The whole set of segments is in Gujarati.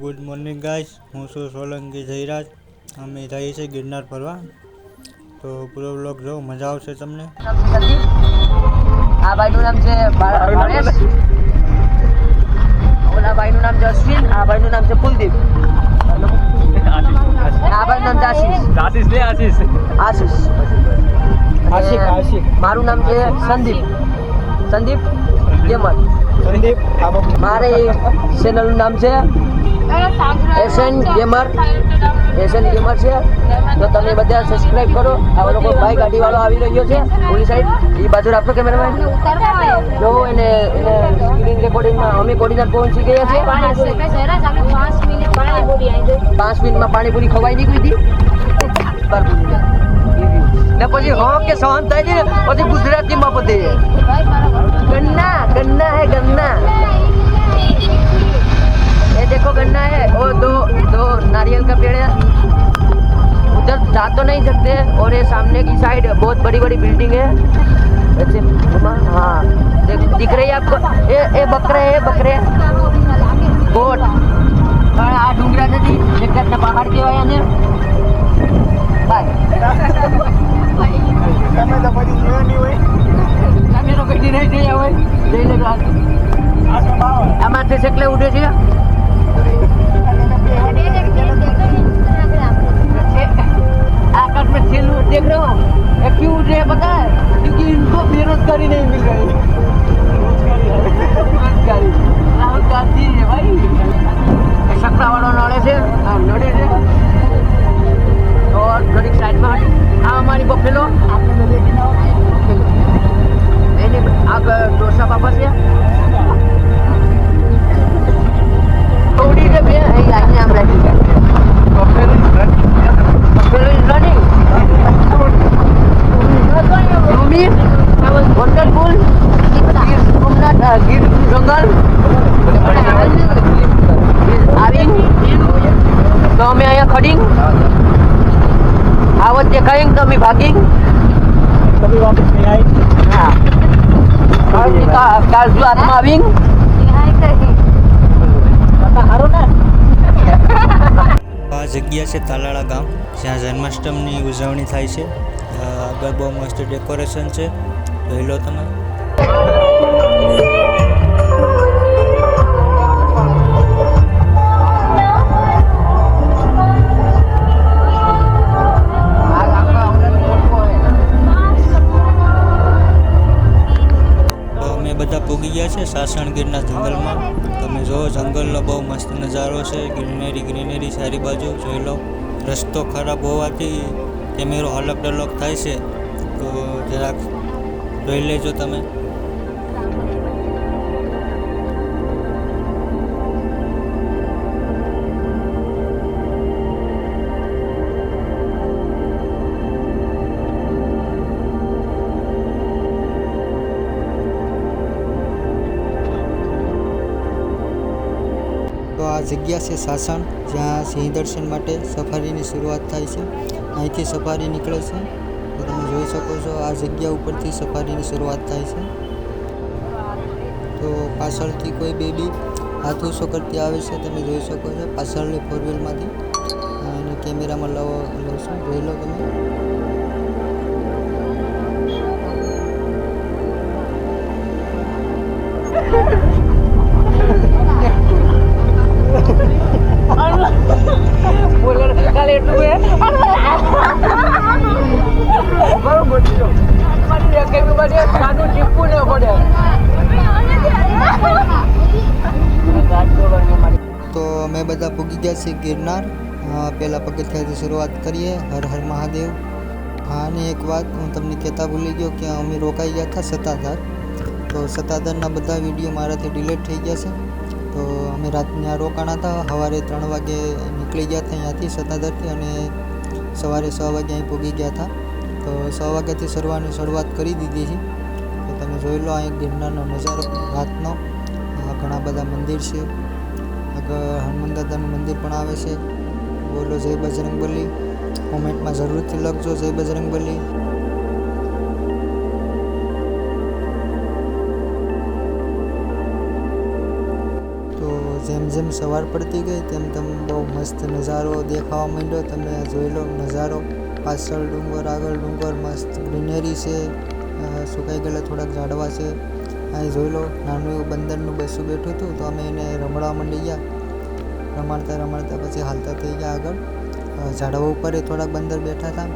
ગુડ મોર્નિંગ ગાઈસ, હું છું સોલંકી જયરાજ. અમે જઈએ છીએ ગિરનાર ફરવા, તો પૂરો વ્લોગ જો, મજા આવશે તમને. આ ભાઈનું નામ છે ભાવેશ, ઓલા ભાઈનું નામ છે અશ્વિન, આ ભાઈનું નામ છે કુલદીપ, આ ભાઈનું નામ છે આશીષ. મારું નામ છે સંદીપ ગેમર. મારે ચેનલનું નામ છે એસએન ગેમર છે. તો તમે બધા સબસ્ક્રાઇબ કરો. આ લોકો બાઈક ગાડી વાળો આવી રહ્યો છે ઓલી સાઈડ, એ બાજુ રાખો કેમેરામેન. જો એને સ્ક્રીન રેકોર્ડિંગમાં અમે કોડીનાર પહોંચી ગયા છે. 5 મિનિટમાં પાણીપુરી ખવાઈ નીકળી હતી ને પછી કે સહન થાય છે ને પછી ગુજરાતીમાં બધે गन्ना है गन्ना, ये देखो गन्ना है. और दो नारियल का पेड़ है. उधर जा तो नहीं सकते. और ये सामने की साइड बहुत बड़ी बड़ी बिल्डिंग है. ऐसे हाँ दिख रही है आपको. ये बकरे गोट. आ डूंगरा नदी एक जातना पहाड़ कहेवाय आने. આમાંથી શકલે ઉડે છે. आकाश में खेल देख रहे हो, ये क्यों उड़ रहे हैं पता है? क्योंकि इनको बेरोजगारी नहीं मिल रही. राहुल गांधी है भाई. શકલા વાળો નડે છે, और ઘડીક સાઈડમાં આ અમારી બફેલો એની આગળ ડોસા બાપા છે. થોડી ને બે અહીંયા આમ રાખી છે. બફેલો રનિંગ ભૂમિ વન્ડરફુલ ગીર જંગલ આવી. તો અમે અહીંયા ખડીંગ आवत देखाएंगे तो मैं भागेंगे कभी वापस नहीं आए. हाँ काजू आत्मा आवेंगे हारो ना. આ જગ્યા છે તાલાળા ગામ, જ્યાં જન્માષ્ટમીની ઉજવણી થાય છે. આગળ બહુ મસ્ત ડેકોરેશન છે, જોઈ લો તમે. બધા પૂગી ગયા છે સાસણ ગીરના જંગલમાં. તમે જો જંગલનો બહુ મસ્ત નજારો છે, ગ્રીનરી સારી બાજુ જોઈ લો. રસ્તો ખરાબ હોવાથી કેમેરો હલક ડલક થાય છે, તો જરાક જોઈ લેજો તમે. તો આ જગ્યા છે સાસણ, જ્યાં સિંહ દર્શન માટે સફારીની શરૂઆત થાય છે. અહીંથી સફારી નીકળે છે, તો તમે જોઈ શકો છો. આ જગ્યા ઉપરથી સફારીની શરૂઆત થાય છે. તો પાછળથી કોઈ બેબી હાથ ઊંચો કરતી આવે છે, તમે જોઈ શકો છો. પાછળની 4 વ્હીલમાંથી અને કેમેરામાં લો છો, જોઈ લો તમે. કાલે એટલું તો અમે બધા પૂગી ગયા છીએ ગિરનાર. પહેલાં પગથિયાથી શરૂઆત કરીએ. હર હર મહાદેવ. હા, અને એક વાત હું તમને કહેતા ભૂલી ગયો કે અમે રોકાઈ ગયા હતા સત્તાધાર. તો સત્તાધારના બધા વિડીયો મારાથી ડિલીટ થઈ ગયા છે. તો અમે રાતના રોકાણા હતા. સવારે 3 વાગે નીકળી ગયા હતા અહીંયાથી સત્તાધારથી, અને સવારે 6 વાગે અહીં પૂગી ગયા હતા. તો 6 વાગ્યાથી શરૂઆત કરી દીધી છે. તો તમે જોઈ લો અહીં ગિરનારનો નજારો રાતનો. ઘણા બધા મંદિર છે. આગળ હનુમાન દાદાનું મંદિર પણ આવે છે. બોલો જય બજરંગબલી. કોમેન્ટમાં જરૂરથી લખજો જય બજરંગબલી. જેમ જેમ સવાર પડતી ગઈ તેમ તેમ બહુ મસ્ત નજારો દેખાવા માંડ્યો. તમે જોઈ લો નજારો, પાછળ ડુંગર, આગળ ડુંગર, મસ્ત ગ્રીનરી છે, સુકાઈ ગયેલા થોડાક ઝાડવા છે. અહીં જોઈ લો નાનું એવું બંદરનું બસું બેઠું હતું, તો અમે એને રમવા માંડી ગયા. રમાડતા પછી હાલતા થઈ ગયા આગળ. ઝાડવા ઉપર થોડાક બંદર બેઠા હતા.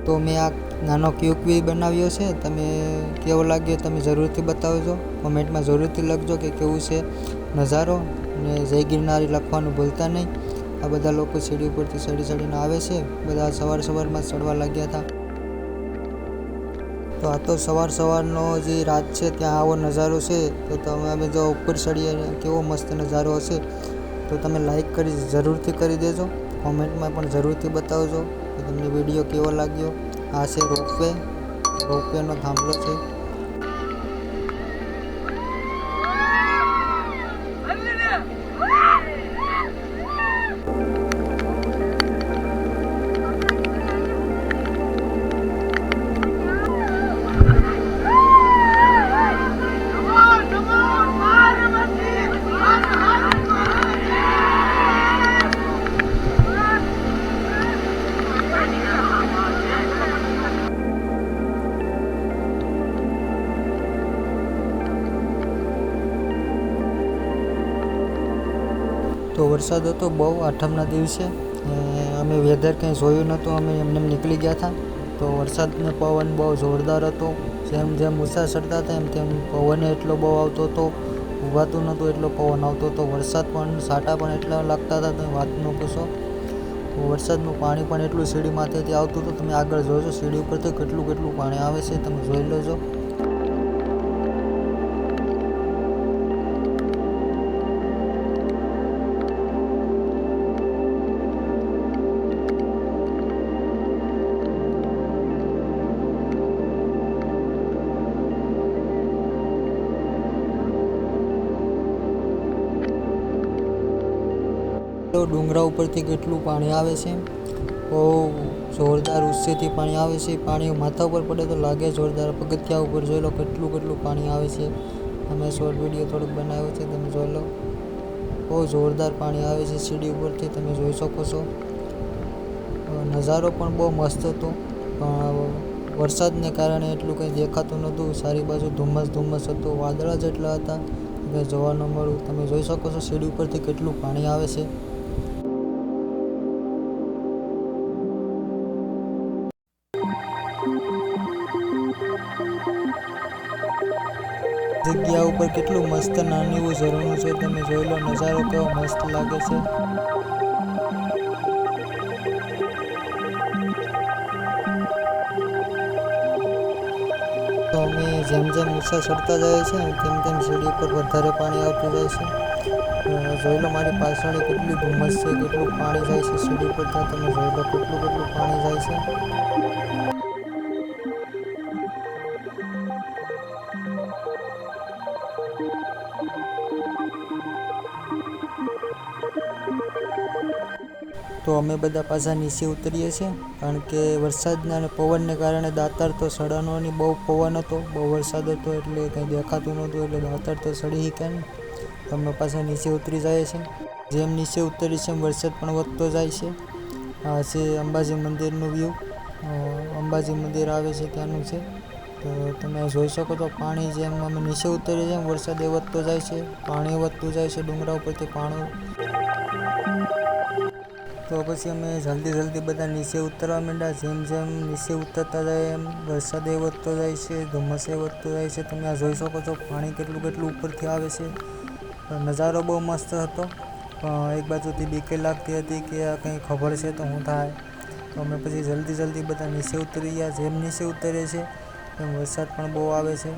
તો મેં આ નાનો ક્યુક બી બનાવ્યો છે. તમે કેવો લાગ્યો તમે જરૂરથી બતાવજો, કોમેન્ટમાં જરૂરથી લખજો કે કેવું છે નજારો. અને જય ગિરનારી લખવાનું ભૂલતા નહીં. આ બધા લોકો સીડી ઉપરથી ચડીને આવે છે. બધા સવારમાં ચડવા લાગ્યા હતા. તો આ તો સવારનો જે રાત છે ત્યાં આવો નજારો છે. તો અમે જો ઉપર ચડીએ કેવો મસ્ત નજારો હશે. તો તમે લાઈક જરૂરથી કરી દેજો, કોમેન્ટમાં પણ જરૂરથી બતાવજો કે તમને વિડીયો કેવો લાગ્યો. આ છે રોપવેનો થાંભલો છે. તો વરસાદ હતો બહુ આઠમના દિવસે. અમે વેધર કંઈ જોયું નહોતું, અમે એમને નીકળી ગયા હતા. તો વરસાદને પવન બહુ જોરદાર હતો. જેમ ઊંચા ચડતા હતા તેમ પવન એટલો બહુ આવતો હતો, ઊભાતું નહોતું એટલો પવન આવતો હતો. વરસાદ પણ છાંટા પણ એટલા લાગતા હતા, તમે વાત ન પૂછો. વરસાદનું પાણી પણ એટલું સીડી માથેથી આવતું હતું. તમે આગળ જોજો સીડી ઉપરથી કેટલું પાણી આવે છે, તમે જોઈ લેજો. ડુંગરા ઉપરથી કેટલું પાણી આવે છે, બહુ જોરદાર ઉચ્ચેથી પાણી આવે છે. પાણી માથા ઉપર પડે તો લાગે જોરદાર. પગથિયા ઉપર જોઈ લો કેટલું પાણી આવે છે. અમે શોર્ટ વિડીયો થોડુંક બનાવ્યો છે, તમે જોઈ લો. બહુ જોરદાર પાણી આવે છે સીડી ઉપરથી, તમે જોઈ શકો છો. નજારો પણ બહુ મસ્ત હતો, પણ વરસાદને કારણે એટલું કંઈ દેખાતું નહોતું. સારી બાજુ ધુમ્મસ હતું, વાદળા જેટલા હતા કંઈ જોવા ન મળ્યું. તમે જોઈ શકો છો સીડી ઉપરથી કેટલું પાણી આવે છે. જગ્યા ઉપર કેટલું મસ્ત નાનું એવું ઝરણું છે, તમે જોઈ લો. નજારો કેવો મસ્ત લાગે છે. તો અમે જેમ ઊંચા ચડતા જાય છે તેમ સીડી ઉપર વધારે પાણી આવતું જાય છે. જોઈ લો મારી પાછળ કેટલી ધુમ્મસ છે, કેટલું પાણી જાય છે સીડી ઉપર. ત્યાં તમે જોઈ લો કેટલું પાણી જાય છે. તો અમે બધા પાછા નીચે ઉતરીએ છીએ, કારણ કે વરસાદના અને પવનને કારણે દાતાર તો સડanoની બહુ પવન હતો, બહુ વરસાદ હતો એટલે કંઈ દેખાતું નહોતું. એટલે દાતાર તો સડી શક્યા નહીં. તો અમે પાછા નીચે ઉતરી જાય છે. જેમ નીચે ઉતરી છે એમ વરસાદ પણ વધતો જાય છે. આ છે અંબાજી મંદિરનું વ્યૂ. અંબાજી મંદિર આવે છે ત્યાંનું છે. તો તમે જોઈ શકો તો પાણી જેમ અમે નીચે ઉતરીએ છીએ એમ વરસાદ વધતો જાય છે, પાણી વધતું જાય છે ડુંગરા ઉપરથી પાણી. તો પછી અમે જલ્દી બધા નીચે ઉતરવા માંડ્યા. જેમ નીચે ઉતરતા જાય એમ વરસાદ વધતો જાય છે, ધુમ્મસ વધતો જાય છે. તમે આ જોઈ શકો છો પાણી કેટલું ઉપરથી આવે છે. નજારો બહુ મસ્ત હતો, પણ એક બાજુથી બીક લાગતી હતી કે આ કંઈ ખબર છે તો શું થાય. તો અમે પછી જલ્દી બધા નીચે ઉતરી ગયા. જેમ નીચે ઉતરીએ છીએ એમ વરસાદ પણ બહુ આવે છે.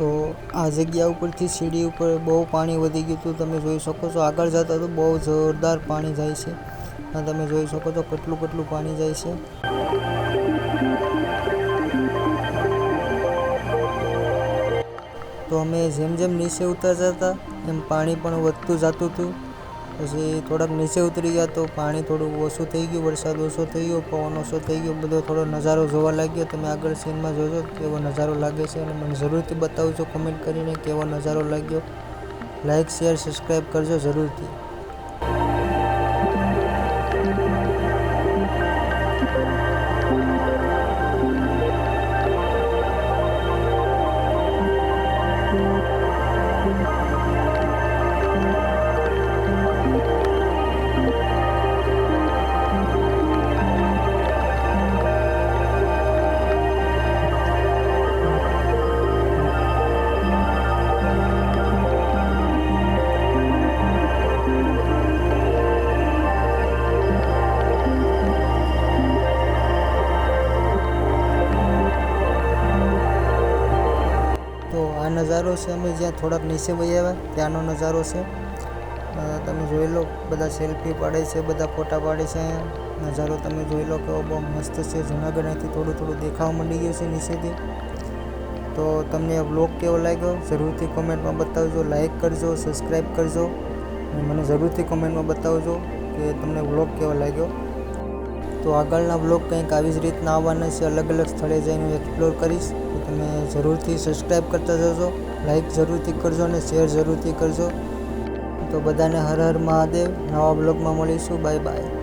તો આ જગ્યા ઉપરથી સીડી ઉપર બહુ પાણી વધી ગયું હતું, તમે જોઈ શકો છો. આગળ જતા તો બહુ જોરદાર પાણી જાય છે. આ તમે જોઈ શકો છો કેટલું પાણી જાય છે. તો અમે જેમ નીચે ઉતરતા હતા એમ પાણી પણ વધતું જતું હતું. પછી થોડાક નીચે ઉતરી ગયા તો પાણી થોડું ઓછું થઈ ગયું, વરસાદ ઓછો થઈ ગયો, પવન ઓછો થઈ ગયો, બધો થોડો નજારો જોવા લાગ્યો. તમે આગળ સીનમાં જોજો કેવો નજારો લાગે છે અને મને જરૂરથી બતાવજો કમેન્ટ કરીને કેવો નજારો લાગ્યો. લાઇક શેર સબસ્ક્રાઈબ કરજો જરૂરથી. નજારો છે અમે જ્યાં થોડાક નીચે વહી આવ્યા ત્યાંનો નજારો છે. તમે જોઈ લો, બધા સેલ્ફી પાડે છે, બધા ફોટા પાડે છે. નજારો તમે જોઈ લો કે બહુ મસ્ત છે. જૂનાગઢથી થોડું દેખાવા માંડી ગયું છે નીચેથી. તો તમને આ વ્લોગ કેવો લાગ્યો જરૂરથી કોમેન્ટમાં બતાવજો. લાઇક કરજો, સબસ્ક્રાઈબ કરજો અને મને જરૂરથી કોમેન્ટમાં બતાવજો કે તમને વ્લોગ કેવો લાગ્યો. તો આગળના વ્લોગ કંઈક આવી જ રીતના આવવાના છે. અલગ સ્થળે જઈને એક્સપ્લોર કરીશ. તો તમે જરૂરથી સબસ્ક્રાઈબ કરતા જજો, લાઈક જરૂરથી કરજો અને શેર જરૂરથી કરજો. તો બધાને હર હર મહાદેવ. નવા વ્લોગમાં મળીશું. Bye bye.